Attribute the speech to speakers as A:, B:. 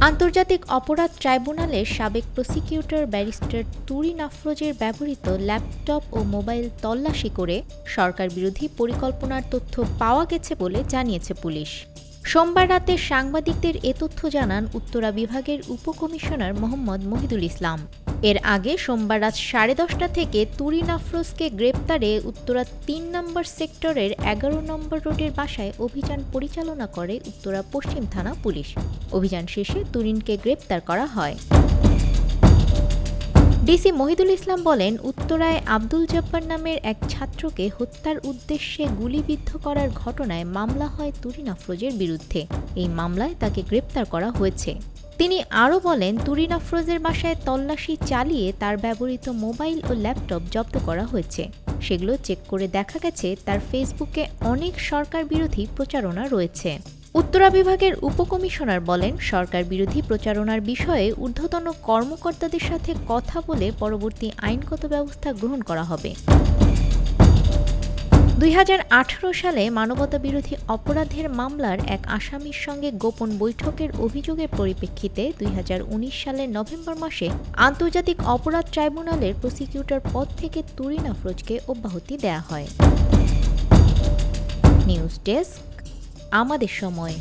A: আন্তর্জাতিক অপরাধ ট্রাইব্যুনালের সাবেক প্রসিকিউটর ব্যারিস্টার তুরিন আফরোজের ব্যবহৃত ল্যাপটপ ও মোবাইল তল্লাশি করে সরকারবিরোধী পরিকল্পনার তথ্য পাওয়া গেছে বলে জানিয়েছে পুলিশ। সোমবার রাতে সাংবাদিকদের এ তথ্য জানান উত্তরা বিভাগের উপকমিশনার মোহাম্মদ মহিদুল ইসলাম। এর আগে সোমবার রাত 10:30 থেকে তুরিন আফরোজকে গ্রেপ্তারে উত্তরা ৩ নম্বর সেক্টরের ১১ নম্বর রোডের বাসায় অভিযান পরিচালনা করে উত্তরা পশ্চিম থানা পুলিশ। অভিযান শেষে তুরিনকে গ্রেপ্তার করা হয়। ডিসি মহিদুল ইসলাম বলেন, উত্তরায় আব্দুল জব্বার নামের এক ছাত্রকে হত্যার উদ্দেশ্যে গুলিবিদ্ধ করার ঘটনায় মামলা হয় তুরিন আফরোজের বিরুদ্ধে। এই মামলায় তাকে গ্রেপ্তার করা হয়েছে। তিনি আরও বলেন, তুরিন আফরোজের বাসায় তল্লাশি চালিয়ে তার ব্যবহৃত মোবাইল ও ল্যাপটপ জব্দ করা হয়েছে। সেগুলো চেক করে দেখা গেছে তার ফেসবুকে অনেক সরকার বিরোধী প্রচারণা রয়েছে। উত্তরা বিভাগের উপকমিশনার বলেন, সরকার বিরোধী প্রচারণার বিষয়ে ঊর্ধ্বতন কর্মকর্তাদের সাথে কথা বলে পরবর্তী আইনগত ব্যবস্থা গ্রহণ করা হবে। ২০১৮ সালে মানবতাবিরোধী অপরাধের মামলার এক আসামির সঙ্গে গোপন বৈঠকের অভিযোগের পরিপ্রেক্ষিতে ২০১৯ সালের নভেম্বর মাসে আন্তর্জাতিক অপরাধ ট্রাইব্যুনালের প্রসিকিউটর পদ থেকে তুরিন আফরোজকে অব্যাহতি দেয়া হয়। নিউজ ডেস্ক, আমাদের সময়।